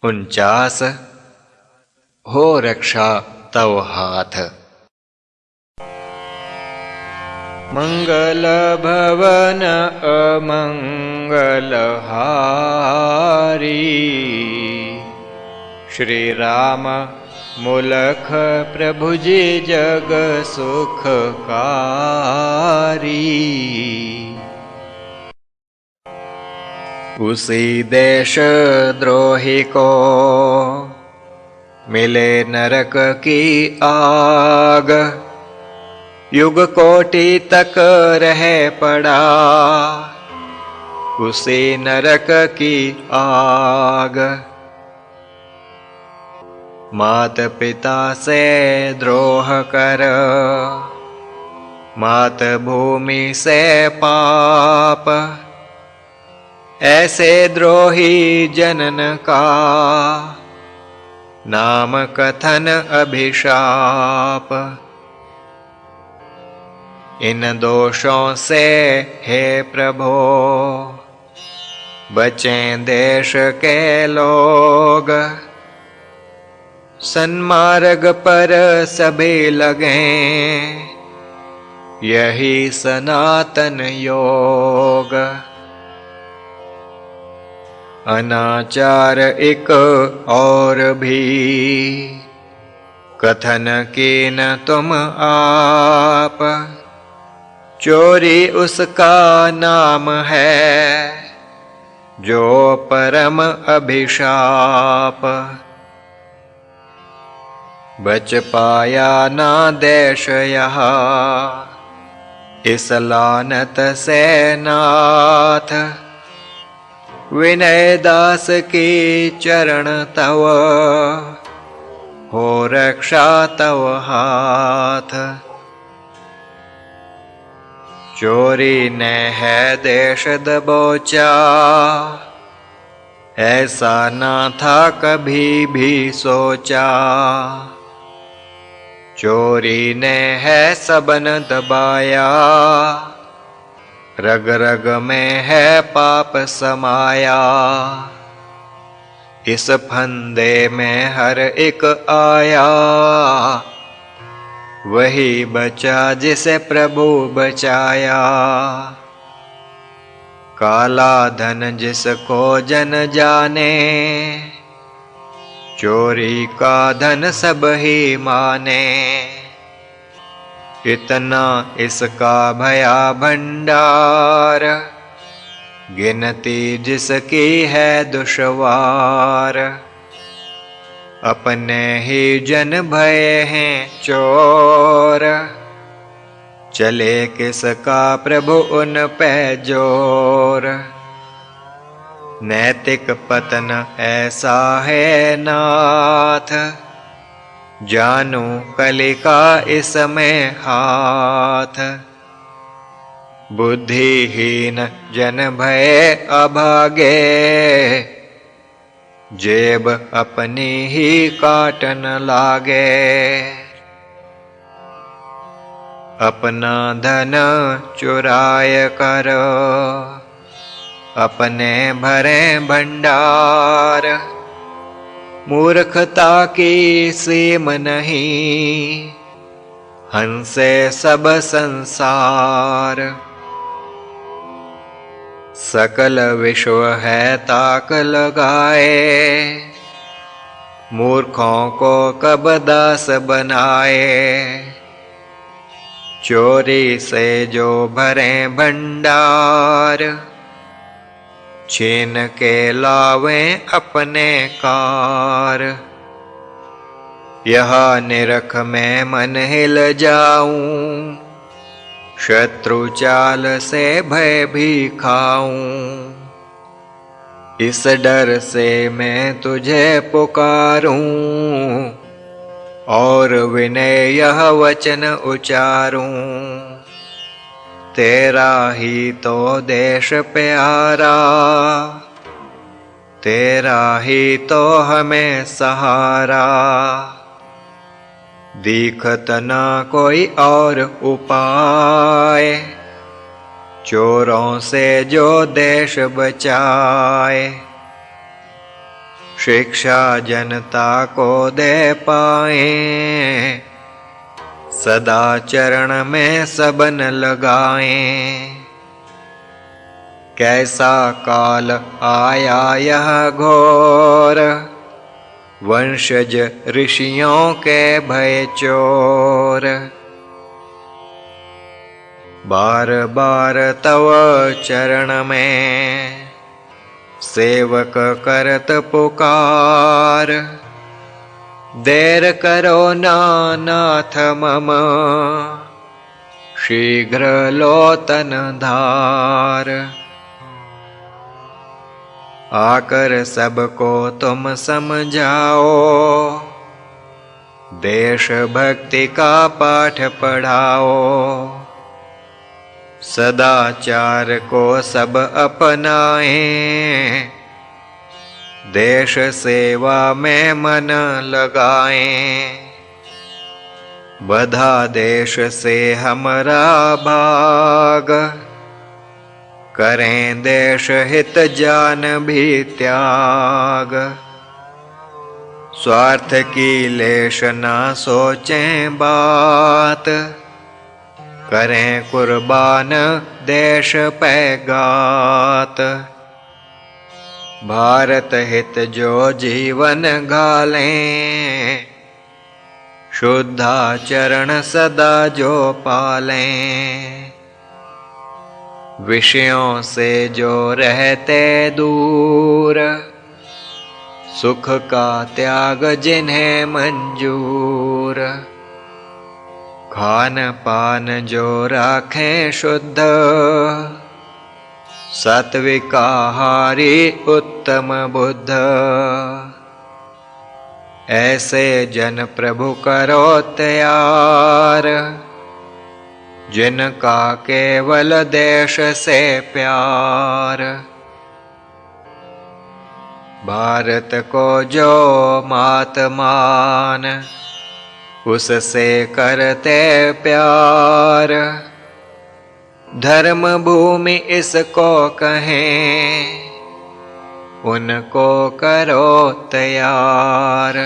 49 हो रक्षा तव हाथ। मंगल भवन अमंगल हारी, श्री राम मुलख प्रभु जी जग सुखकारी। उसी देश द्रोही को मिले नरक की आग, युग कोटि तक रहे पड़ा उसी नरक की आग। मात पिता से द्रोह कर, मात भूमि से पाप, ऐसे द्रोही जनन का नाम कथन अभिशाप। इन दोषों से हे प्रभो बचें देश के लोग, सन्मार्ग पर सभी लगें यही सनातन योग। अनाचार एक और भी कथन कीन तुम आप, चोरी उसका नाम है जो परम अभिशाप। बच पाया ना देश यहाँ इस लानत से नाथ, विनय दास की चरण तव हो रक्षा तव हाथ। चोरी ने है देश दबोचा, ऐसा ना था कभी भी सोचा। चोरी ने है सबन दबाया, रग रग में है पाप समाया। इस फंदे में हर एक आया, वही बचा जिसे प्रभु बचाया। काला धन जिसको जन जाने, चोरी का धन सब ही माने। इतना इसका भया भंडार, गिनती जिसकी है दुश्वार। अपने ही जन भय हैं चोर, चले किसका प्रभु उन पे जोर। नैतिक पतन ऐसा है नाथ, जानू कलिका इसमें हाथ। बुद्धिहीन जन भय अभागे, जेब अपनी ही काटन लागे। अपना धन चुराय कर, अपने भरे भंडार। मूर्खता की सीम नहीं, हंसे सब संसार। सकल विश्व है ताक लगाए, मूर्खों को कब दास बनाए। चोरी से जो भरे भंडार, छीन के लावें अपने कार। यह निरख में मन हिल जाऊं, शत्रु चाल से भय भी खाऊं। इस डर से मैं तुझे पुकारूं, और विनय यह वचन उचारूं। तेरा ही तो देश प्यारा, तेरा ही तो हमें सहारा। दिखत न कोई और उपाय, चोरों से जो देश बचाए। शिक्षा जनता को दे पाए, सदा चरण में सबन लगाएं। कैसा काल आया यह घोर, वंशज ऋषियों के भय चोर। बार बार तव चरण में सेवक करत पुकार, देर करो ना नाथ मम, शीघ्र लो तन धार। आकर सबको तुम समझाओ, देश भक्ति का पाठ पढ़ाओ। सदाचार को सब अपनाएं, देश सेवा में मन लगाएं। बधा देश से हमारा भाग, करें देश हित जान भी त्याग। स्वार्थ की लेश ना सोचें बात, करें कुर्बान देश पे गात। भारत हित जो जीवन घालें, शुद्धाचरण सदा जो पालें। विषयों से जो रहते दूर, सुख का त्याग जिन्हें मंजूर। खान पान जो राखें शुद्ध, सात्विक आहारी उत्तम बुद्ध। ऐसे जन प्रभु करो तैयार, जिनका केवल देश से प्यार। भारत को जो मात मान, उससे करते प्यार। धर्म भूमि इसको कहें, उनको करो तैयार।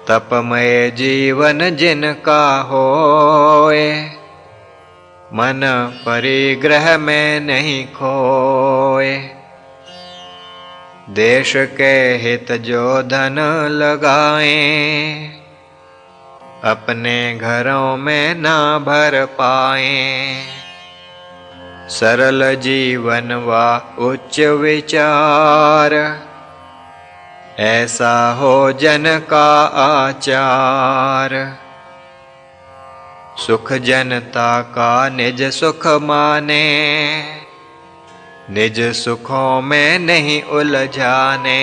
तपमय जीवन जिनका होए, मन परिग्रह में नहीं खोए। देश के हित जो धन लगाएं, अपने घरों में ना भर पाएं। सरल जीवन व उच्च विचार, ऐसा हो जन का आचार। सुख जनता का निज सुख माने, निज सुखों में नहीं उलझाने।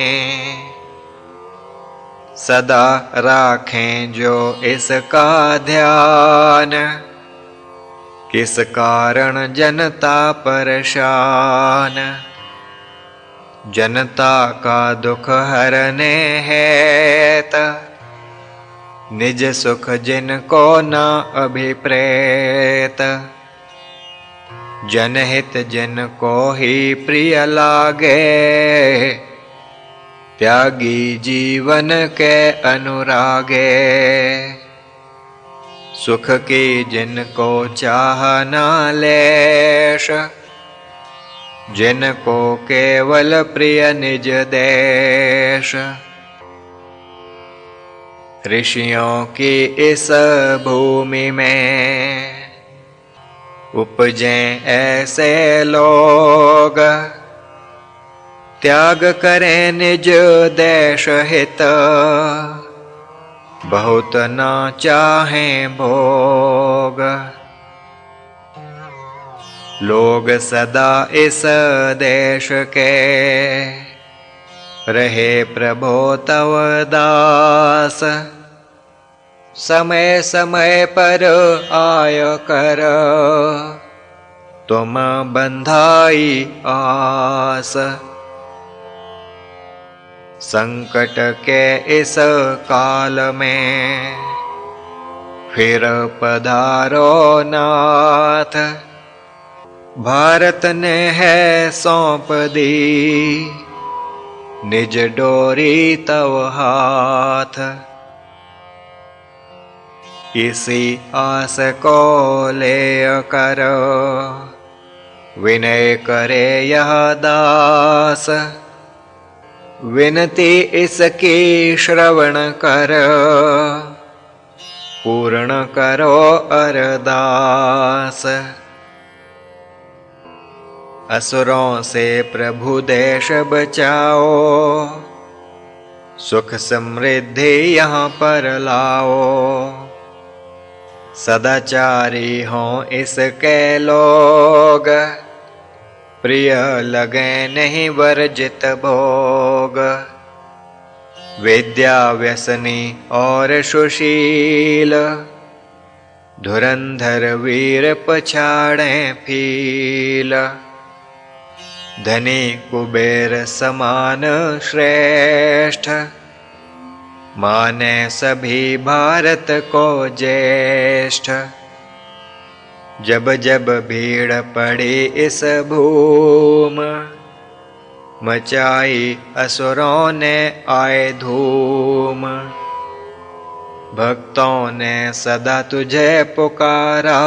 सदा राखें जो इसका ध्यान, किस कारण जनता परेशान। जनता का दुख हरने हेत, निज सुख जिनको न अभिप्रेत। जनहित जिनको ही प्रिय लागे, त्यागी जीवन के अनुरागे। सुख की जिनको चाह न लेश, जिनको केवल प्रिय निज देश। ऋषियों की इस भूमि में उपजें ऐसे लोग, त्याग करें निज देश हित, बहुत न चाहें भोग। लोग सदा इस देश के, रहे प्रभो तव दास। समय समय पर आय कर, तुम बंधाई आस। संकट के इस काल में, फिर पधारो नाथ। भारत ने है सौंप दी, निज डोरी तव हाथ। इसी आस को ले कर विनय करे यह दास। विनती इसकी श्रवण कर पूर्ण करो अरदास। असुरों से प्रभु देश बचाओ, सुख समृद्धि यहाँ पर लाओ। सदाचारी हों इसके लोग, प्रिय लगे नहीं वर्जित भोग। विद्या व्यसनी और सुशील, धुरंधर वीर पछाड़े फील। धनी कुबेर समान श्रेष्ठ, माने सभी भारत को ज्येष्ठ। जब जब भीड़ पड़ी इस भूम, मचाई असुरों ने आए धूम। भक्तों ने सदा तुझे पुकारा,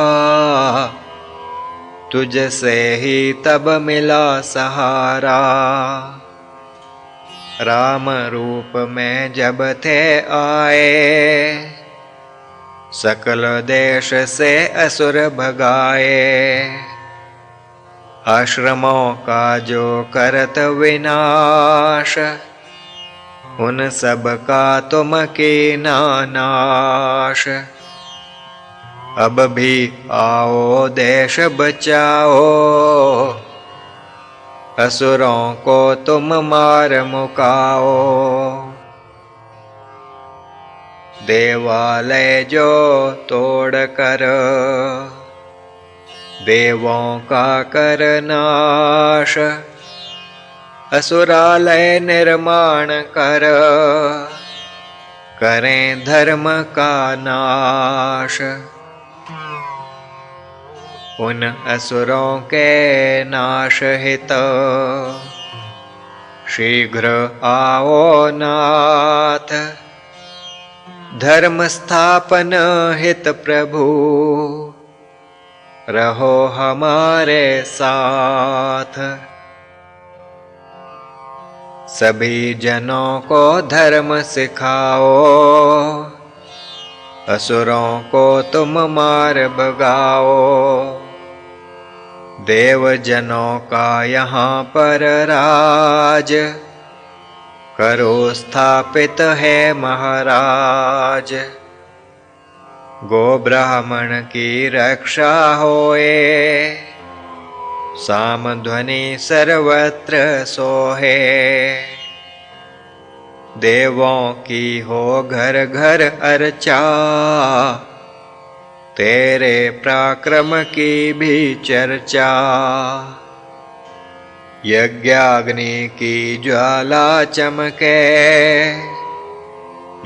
तुझसे ही तब मिला सहारा। राम रूप में जब थे आए, सकल देश से असुर भगाए। आश्रमों का जो करत विनाश, उन सब का तुम कीना नाश। अब भी आओ देश बचाओ, असुरों को तुम मार मुकाओ। देवालय जो तोड़ कर देवों का कर नाश। असुरालय निर्माण कर करें धर्म का नाश। उन असुरों के नाश हित शीघ्र आओ नाथ। धर्म स्थापन हित प्रभु रहो हमारे साथ। सभी जनों को धर्म सिखाओ, असुरों को तुम मार भगाओ। देव जनों का यहाँ पर राज, करो स्थापित है महाराज। गो ब्राह्मण की रक्षा होए, साम ध्वनि सर्वत्र सोहे। देवों की हो घर घर अर्चा, तेरे पराक्रम की भी चर्चा। यज्ञाग्नि की ज्वाला चमके,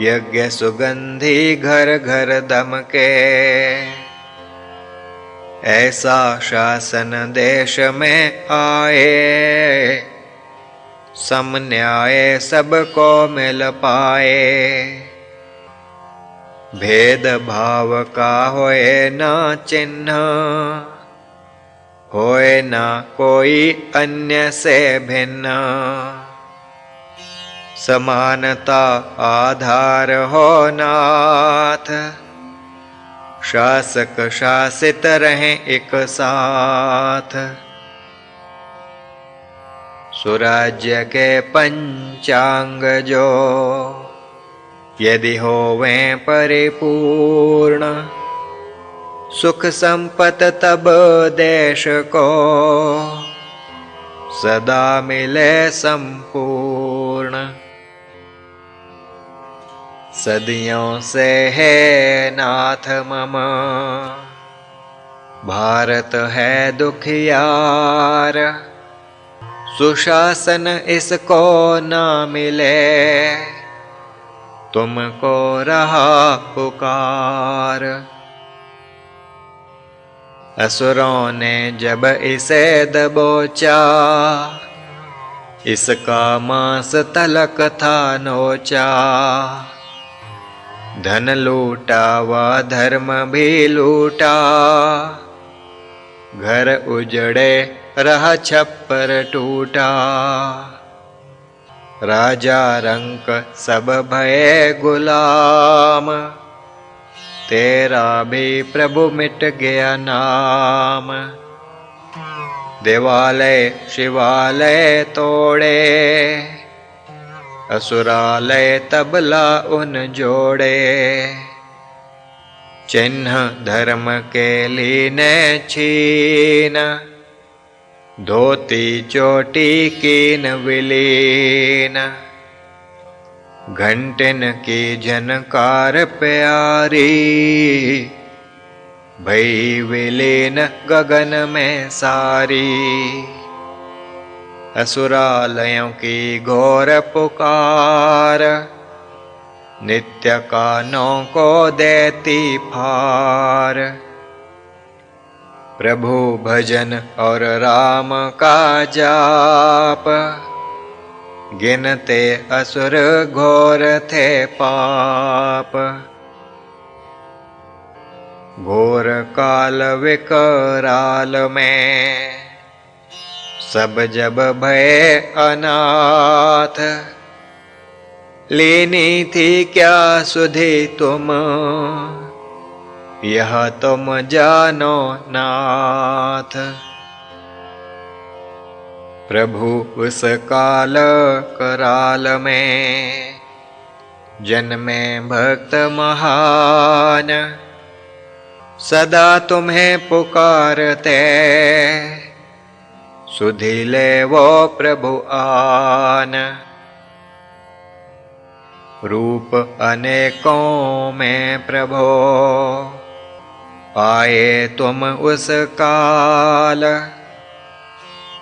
यज्ञ सुगंधी घर घर दमके। ऐसा शासन देश में आए, सम न्याय सबको मिल पाए। भेद भाव का होए ना चिन्ह, होए ना कोई अन्य से भिन्न। समानता आधार हो नाथ, शासक शासित रहें एक साथ। सुराज्य के पंचांग जो यदि होवें परिपूर्ण, सुख संपत तब देश को सदा मिले संपूर्ण। सदियों से है नाथ मम, भारत है दुखियार। सुशासन इसको ना मिले, तुमको रहा पुकार। असुरों ने जब इसे दबोचा, इसका मांस तलक था नोचा, धन लूटा व धर्म भी लूटा, घर उजड़े रहा छप्पर टूटा, राजा रंक सब भये गुलाम, तेरा भी प्रभु मिट गया नाम। देवालय शिवालय तोड़े, असुरालय तबला उन जोड़े, चिन्ह धर्म के लीने छीन, धोती चोटी कीन विलीन, घंटिन की झनकार प्यारी, भई विलीन गगन में सारी। असुरालयों की घोर पुकार, नित्य कानों को देती फार, प्रभु भजन और राम का जाप, गिनते असुर घोर थे पाप। घोर काल विकराल में, सब जब भय अनाथ, लेनी थी क्या सुधि तुम, यह तुम जानो नाथ। प्रभु उस काल कराल में, जन्मे भक्त महान, सदा तुम्हें पुकारते, सुधि ले वो प्रभु आन। रूप अनेकों में प्रभो, आए तुम उस काल,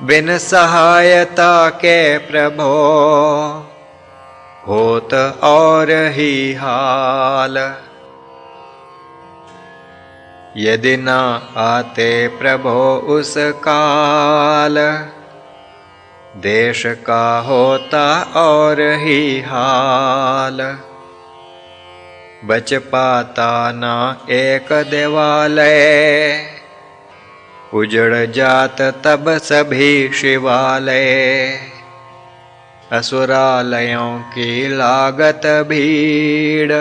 बिन सहायता के प्रभो, होत और ही हाल। यदि न आते प्रभो उस काल, देश का होता और ही हाल। बच पाता ना एक देवालय, उजड़ जात तब सभी शिवालय। असुरालयों की लागत भीड़,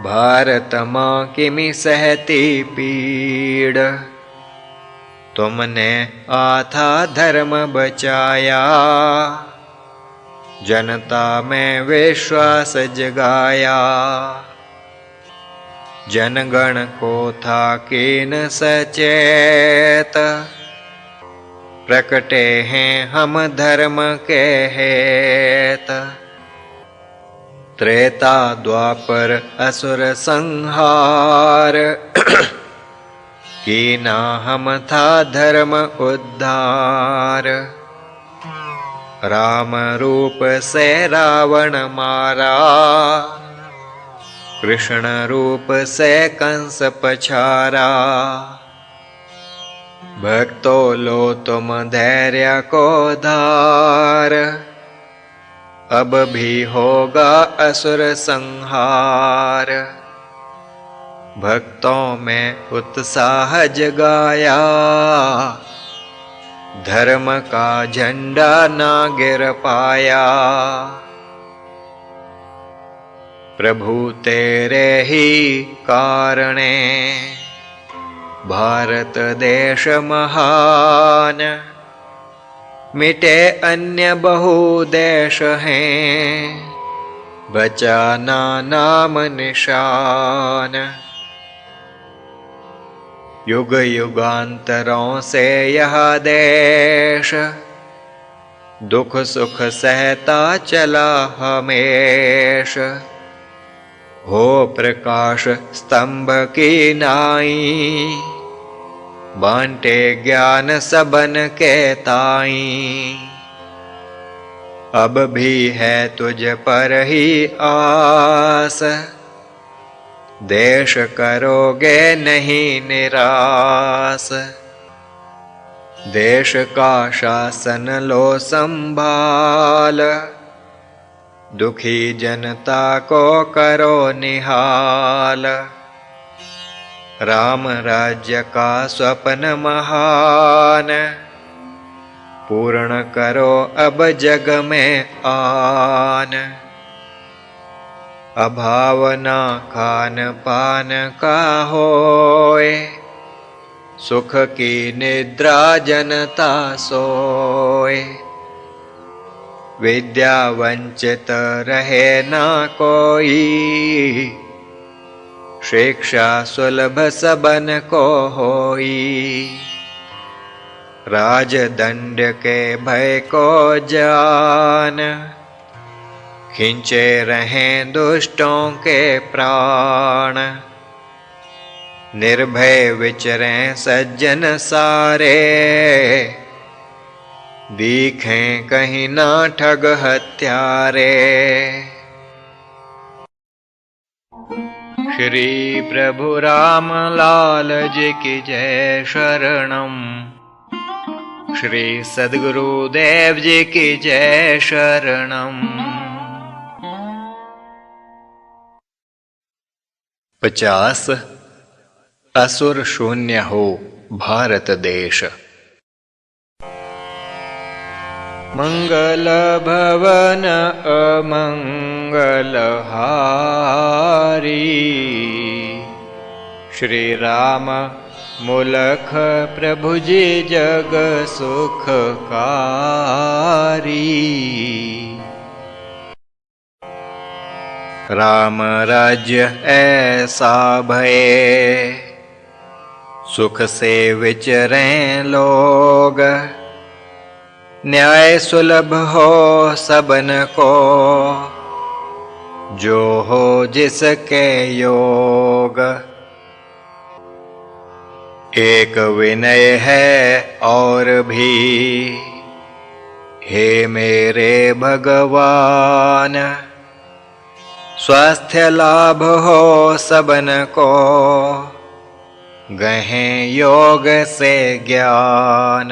भारत माँ किमि सहती पीड़। तुमने आथा धर्म बचाया, जनता में विश्वास जगाया। जनगण को था कीन सचेत, प्रकटे हैं हम धर्म के हेत। त्रेता द्वापर असुर संहार, कीना हम था धर्म उद्धार। राम रूप से रावण मारा, कृष्ण रूप से कंस पछारा। भक्तों लो तुम धैर्य को धार, अब भी होगा असुर संहार। भक्तों में उत्साह जगाया, धर्म का झंडा ना गिर पाया। प्रभु तेरे ही कारणे, भारत देश महान। मिटे अन्य बहु देश हैं, बचा ना नाम निशान। युग युगांतरों से यह देश, दुख सुख सहता चला हमेश। हो प्रकाश स्तंभ की नाई, बांटे ज्ञान सबन के ताई। अब भी है तुझ पर ही आस, देश करोगे नहीं निराश। देश का शासन लो संभाल, दुखी जनता को करो निहाल। राम राज्य का स्वप्न महान, पूर्ण करो अब जग में आन। अभाव ना खान पान का होए, सुख की निद्रा जनता सोए। विद्या वंचित रहे ना कोई, शिक्षा सुलभ सबन को होई। राजदंड के भय को जान, खींचे रहें दुष्टों के प्राण। निर्भय विचरें सज्जन सारे, दिखें कहीं ना ठग हत्यारे। श्री प्रभु राम लाल जी की जय शरणम। श्री सद्गुरुदेव जी की जय शरणम। 50 असुर शून्य हो भारत देश। मंगल भवन अमंगल हारी, श्री राम मुलख प्रभु जी जग सुखकारी। राम राज्य ऐसा भये, सुख से विचरें लोग। न्याय सुलभ हो सबन को, जो हो जिसके योग। एक विनय है और भी, हे मेरे भगवान। स्वास्थ्य लाभ हो सबन को, गहें योग से ज्ञान।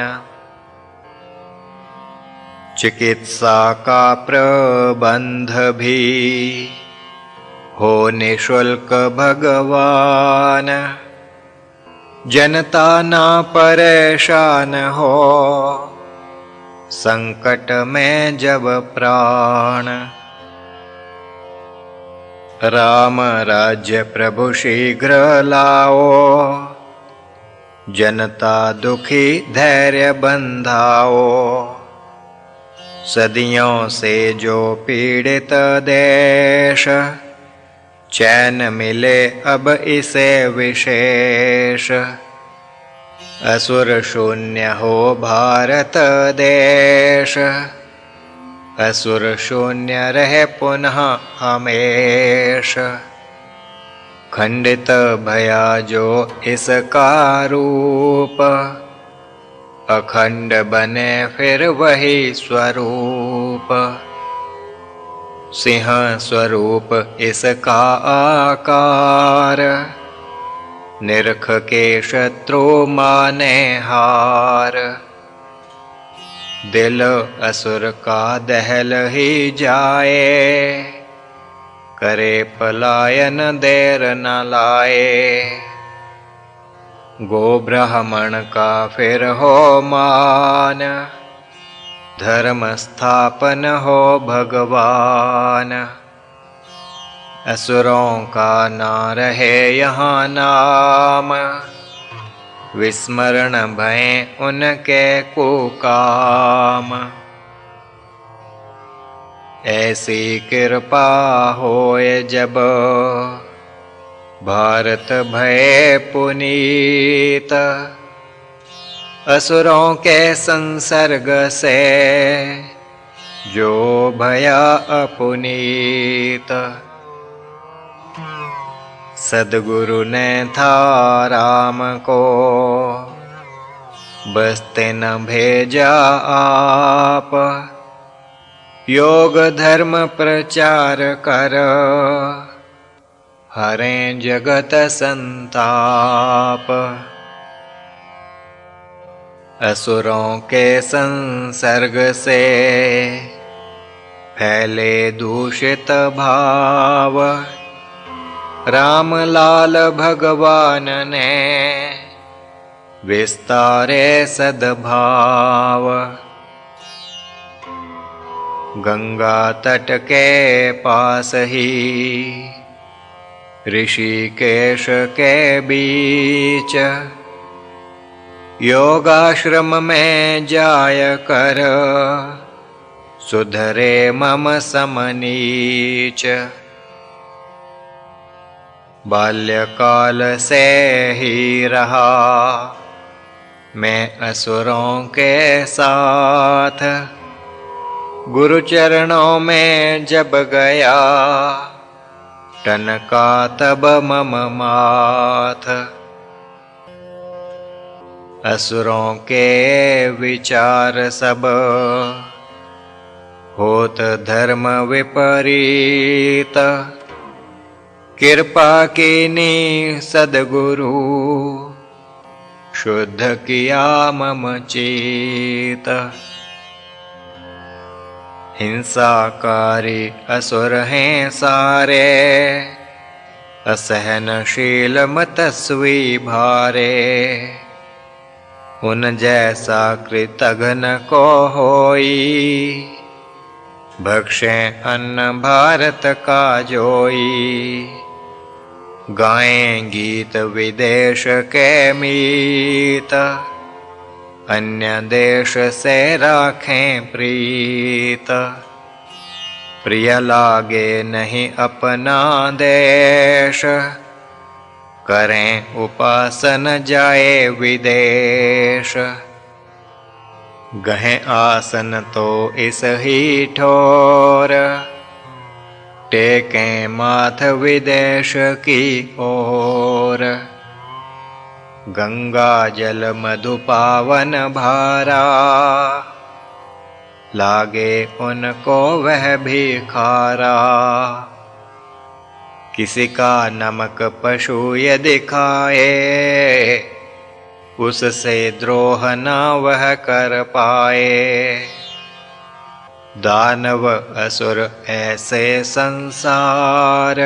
चिकित्सा का प्रबंध भी हो निःशुल्क भगवान। जनता ना परेशान हो, संकट में जब प्राण। राम राज्य प्रभु शीघ्र लाओ, जनता दुखी धैर्य बंधाओ। सदियों से जो पीड़ित देश, चैन मिले अब इसे विशेष। असुर शून्य हो भारत देश, असुर शून्य रहे पुनः हमेश। खंडित भया जो इसका रूप, अखंड बने फिर वही स्वरूप। सिंह स्वरूप इसका आकार, निरख के शत्रु माने हार। दिल असुर का दहल ही जाए, करे पलायन देर न लाए। गो ब्राह्मण का फिर हो मान, धर्म स्थापन हो भगवान। असुरों का ना रहे यहाँ नाम, विस्मरण भय उनके कुकाम। ऐसी कृपा होए जब, भारत भय पुनीत। असुरों के संसर्ग से, जो भया अपुनीत। सद्गुरु ने था राम को, बस्ते न भेजा आप। योग धर्म प्रचार कर, हरें जगत संताप। असुरों के संसर्ग से फैले दूषित भाव, राम लाल भगवान ने विस्तारे सद्भाव। गंगा तट के पास ही ऋषिकेश के बीच, योगाश्रम में जाय कर सुधरे मम समनीच। बाल्यकाल से ही रहा मैं असुरों के साथ, गुरु चरणों में जब गया टनका तब मम माथ। असुरों के विचार सब होत धर्म विपरीत, कृपा कीनी सद्गुरु शुद्ध किया मम चित। हिंसाकारी असुर हैं सारे, असहनशील मतस्वी भारे। उन जैसा कृतघ्न को होई, भक्षें अन्न भारत का जोई। गाएं गीत विदेश के मीत, अन्य देश से राखें प्रीत। प्रिय लागे नहीं अपना देश, करें उपासन जाए विदेश। गहें आसन तो इस ही ठोर, टेकें माथ विदेश की ओर। गंगा जल मधु पावन भारा, लागे उनको वह भी खारा। किसी का नमक पशु यदि खाए, उससे द्रोह न वह कर पाए। दानव असुर ऐसे संसार,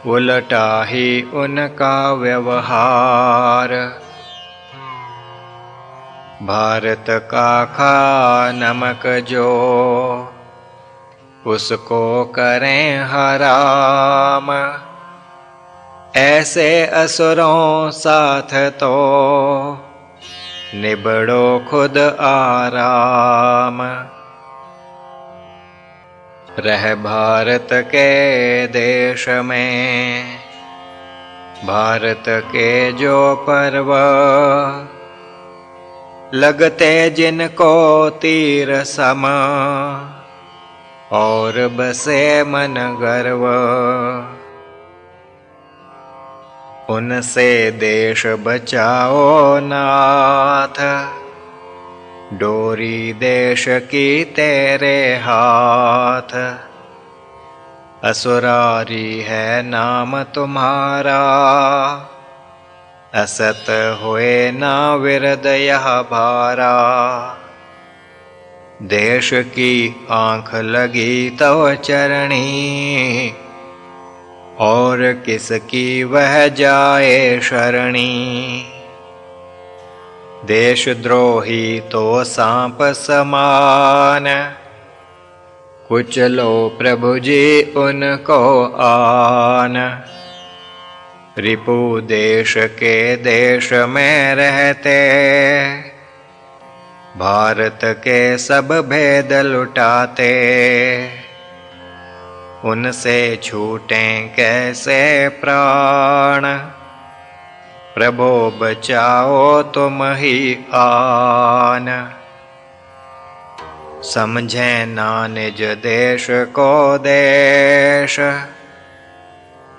उलटा ही उनका व्यवहार। भारत का खा नमक जो, उसको करें हराम। ऐसे असुरों साथ तो निबड़ो खुद आराम। रह भारत के देश में भारत के जो पर्व, लगते जिनको तीर सम और बसे मन गर्व। उनसे देश बचाओ नाथ, डोरी देश की तेरे हाथ। असुरारी है नाम तुम्हारा, असत हुए ना विरद यह भारा। देश की आँख लगी तो चरणी, और किसकी वह जाए शरणी। देशद्रोही तो सांप समान, कुचलो प्रभु जी उनको आन। रिपु देश के देश में रहते, भारत के सब भेद लुटाते। उनसे छूटें कैसे प्राण, प्रभो बचाओ तुम ही आन। समझें ना निज देश को देश,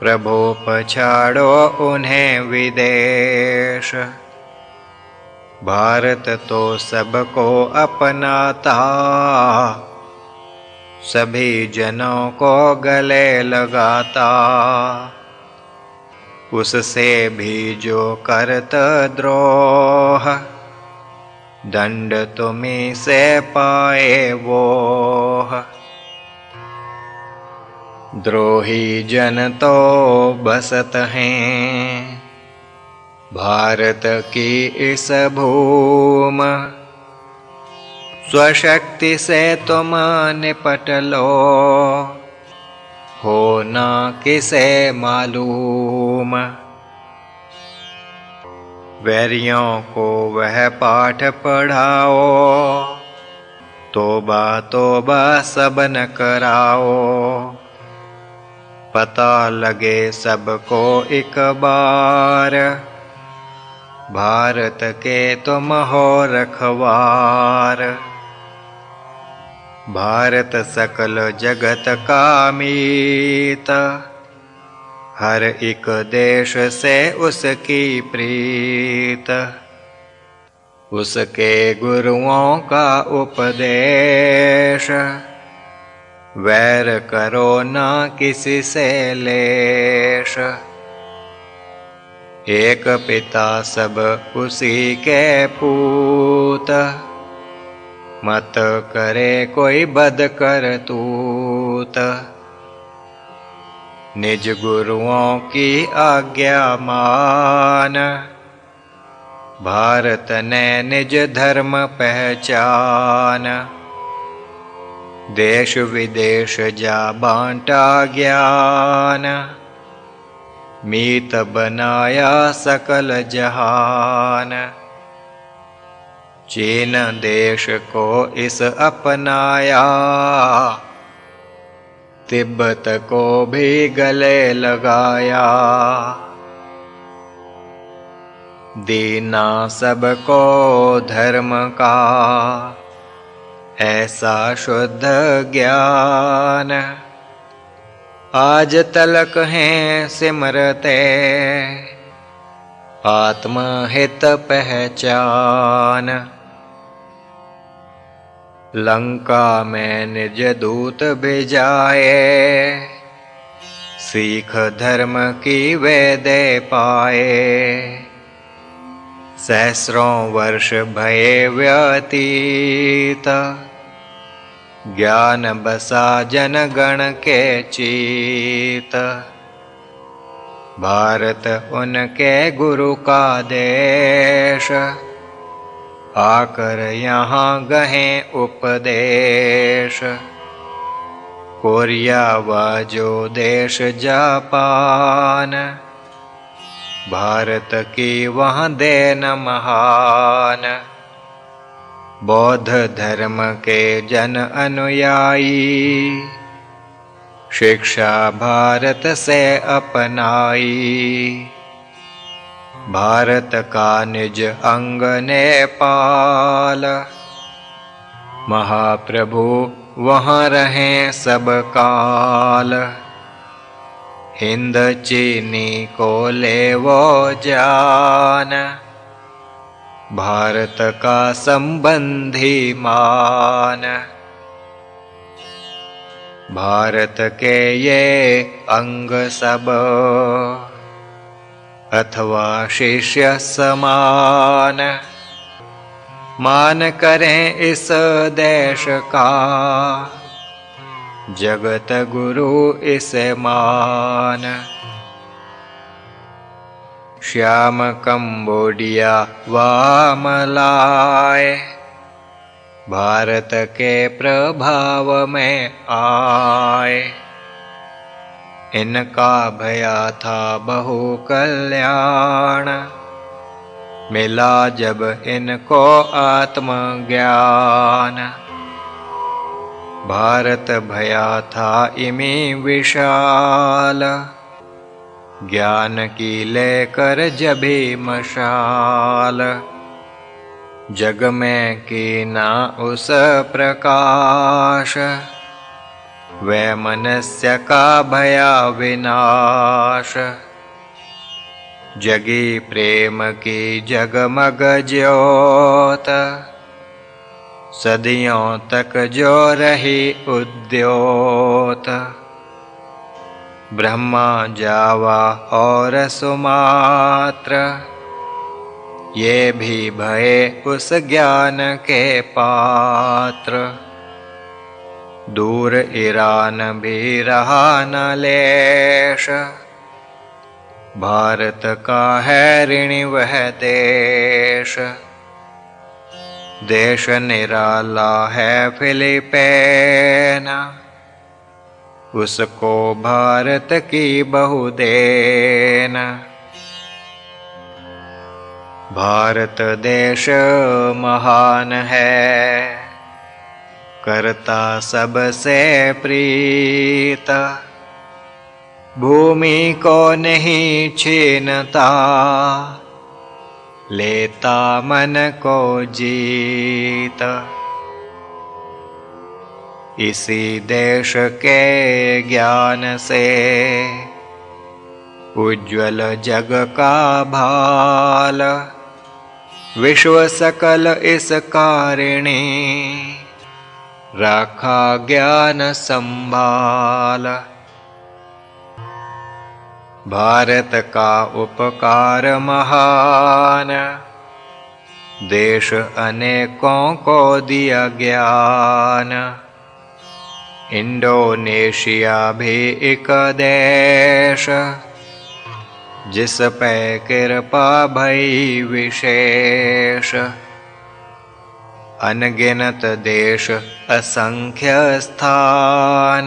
प्रभो पछाड़ो उन्हें विदेश। भारत तो सबको अपनाता, सभी जनों को गले लगाता। उससे भी जो करत द्रोह, दंड तुम्हीं से पाए वो। द्रोही जन तो बसत हैं भारत की इस भूम। स्वशक्ति से तुम निपट लो, हो ना किसे मालूम। वैरियों को वह पाठ पढ़ाओ, तोबा तोबा सब न कराओ। पता लगे सबको एक बार, भारत के तुम हो रखवार। भारत सकल जगत का मीत, हर एक देश से उसकी प्रीत। उसके गुरुओं का उपदेश, वैर करो ना किसी से लेश। एक पिता सब उसी के पूत, मत करे कोई बद करतूत। निज गुरुओं की आज्ञा मान, भारत ने निज धर्म पहचान। देश विदेश जा बांटा ज्ञान, मीत बनाया सकल जहान। चीन देश को इस अपनाया, तिब्बत को भी गले लगाया। दीना सबको धर्म का, ऐसा शुद्ध ज्ञान। आज तलक हैं सिमरते, आत्महित पहचान। लंका में निज दूत भेजाए, सीख धर्म की वे दे पाए। सहस्रों वर्ष भये व्यतीत, ज्ञान बसा जन गण के चित। भारत उनके गुरु का देश, आकर यहाँ गहे उपदेश। कोरिया व जो देश जापान, भारत की वहाँ देन महान। बौद्ध धर्म के जन अनुयायी, शिक्षा भारत से अपनाई। भारत का निज अंग नेपाल, महाप्रभु वहाँ रहें सब काल। हिंद चीनी को ले वो जान, भारत का संबंधी मान। भारत के ये अंग सब, अथवा शिष्य समान। मान करें इस देश का, जगत गुरु इसे मान। श्याम कंबोडिया व मलाय, भारत के प्रभाव में आए। इनका भया था बहु कल्याण, मिला जब इनको आत्मज्ञान। भारत भया था इमी विशाल, ज्ञान की लेकर जभी मशाल। जग में की ना उस प्रकाश, वै मनुष्य का भया विनाश। जगी प्रेम की जगमग ज्योत, सदियों तक जो रही उद्योत। ब्रह्मा जावा और सुमात्र, ये भी भये उस ज्ञान के पात्र, दूर ईरान भी रहा न लेश। भारत का है ऋणी वह देश, देश निराला है फिलिपीन। उसको भारत की बहु देन। भारत देश महान है, करता सबसे प्रीत। भूमि को नहीं छीनता, लेता मन को जीत। इसी देश के ज्ञान से उज्ज्वल जग का भाल। विश्व सकल इस कारिणी, रखा ज्ञान संभाल। भारत का उपकार महान, देश अनेकों को दिया ज्ञान। इंडोनेशिया भी एक देश, जिस पे कृपा भई विशेष। अनगिनत देश असंख्य स्थान,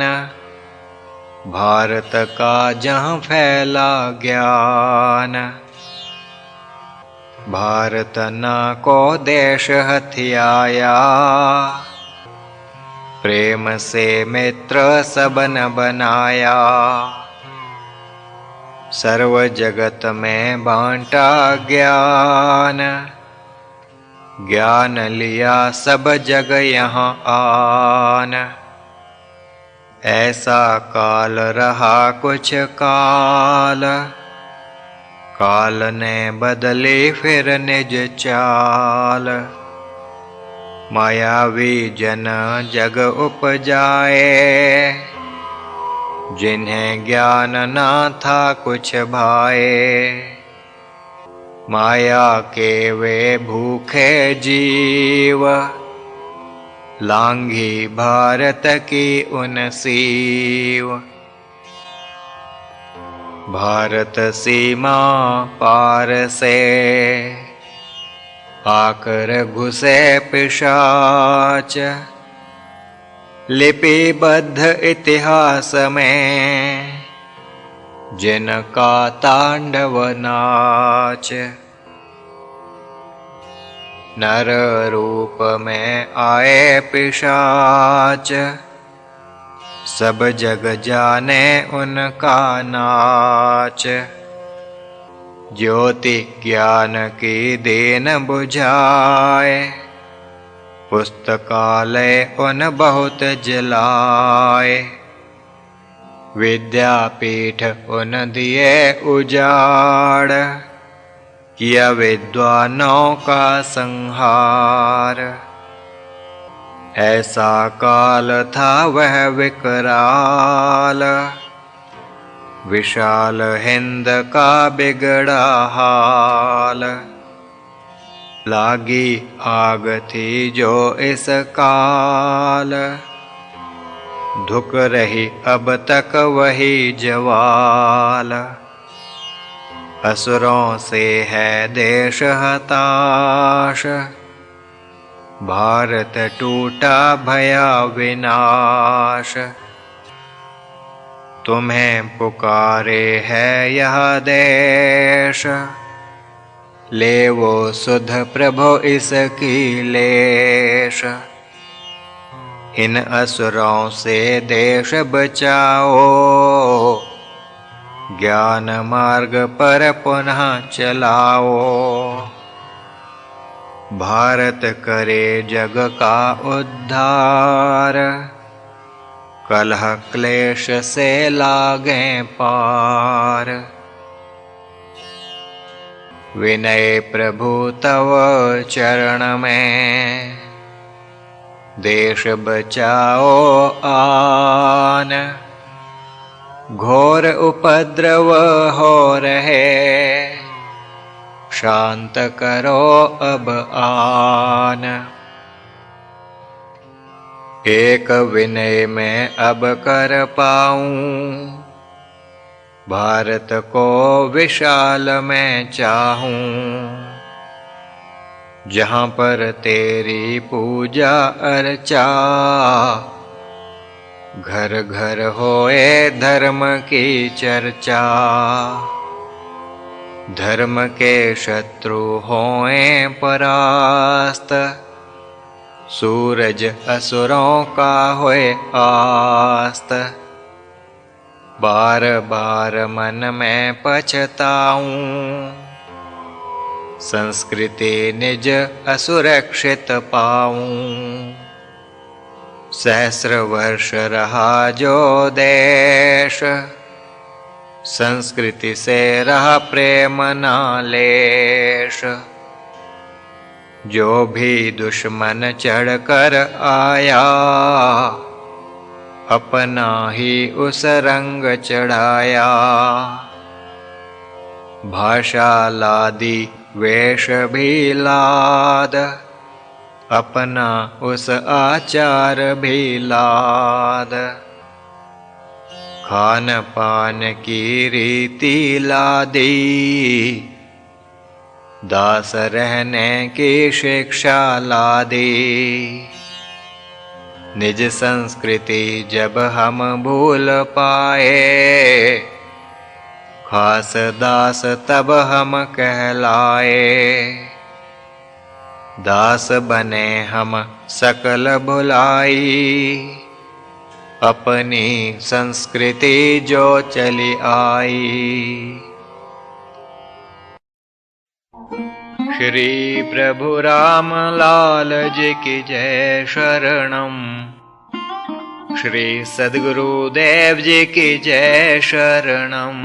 भारत का जहाँ फैला ज्ञान। भारत न को देश हथियाया, प्रेम से मित्र सबन बनाया। सर्व जगत में बांटा ज्ञान, ज्ञान लिया सब जग यहाँ आन। ऐसा काल रहा कुछ काल, काल ने बदली फिर निज चाल। मायावी जन जग उपजाए, जिन्हें ज्ञान ना था कुछ भाए। माया के वे भूखे जीव, लांघी भारत की उन सीव। भारत सीमा पार से आकर घुसे पिशाच। लिपिबद्ध इतिहास में जिनका तांडव नाच। नर रूप में आए पिशाच, सब जग जाने उनका नाच। ज्योति ज्ञान की दीन बुझाए, पुस्तकालय उन बहुत जलाए। विद्यापीठ उन दिए उजाड़, किया विद्वानों का संहार। ऐसा काल था वह विकराल, विशाल हिंद का बिगड़ा हाल। लागी आग थी जो इस काल, धुक रही अब तक वही ज्वाल। असुरों से है देश हताश, भारत टूटा भया विनाश। तुम्हें पुकारे है यह देश, ले वो सुध प्रभु इसकी लेश। इन असुरों से देश बचाओ, ज्ञान मार्ग पर पुनः चलाओ। भारत करे जग का उद्धार, कलह क्लेश से लागे पार। विनय प्रभु तव चरण में, देश बचाओ आन। घोर उपद्रव हो रहे, शांत करो अब आन। एक विनय में अब कर पाऊं, भारत को विशाल मैं चाहूं। जहाँ पर तेरी पूजा अर्चा, घर घर होए धर्म की चर्चा। धर्म के शत्रु होए परास्त, सूरज असुरों का होए आस्त। बार बार मन में पछताऊं, संस्कृति निज असुरक्षित पाऊं। सहस्र वर्ष रहा जो देश, संस्कृति से रहा प्रेम नालेश। जो भी दुश्मन चढ़कर आया, अपना ही उस रंग चढ़ाया। भाषा लादी वेश भी लाद, अपना उस आचार भी लाद। खान पान की रीति लादी, दास रहने की शिक्षा लादी। निज संस्कृति जब हम भूल पाए, खास दास तब हम कहलाए। दास बने हम सकल भुलाई, अपनी संस्कृति जो चली आई। श्री प्रभु राम लाल जी की जय शरणम। श्री सद्गुरुदेव जी की जय शरणम।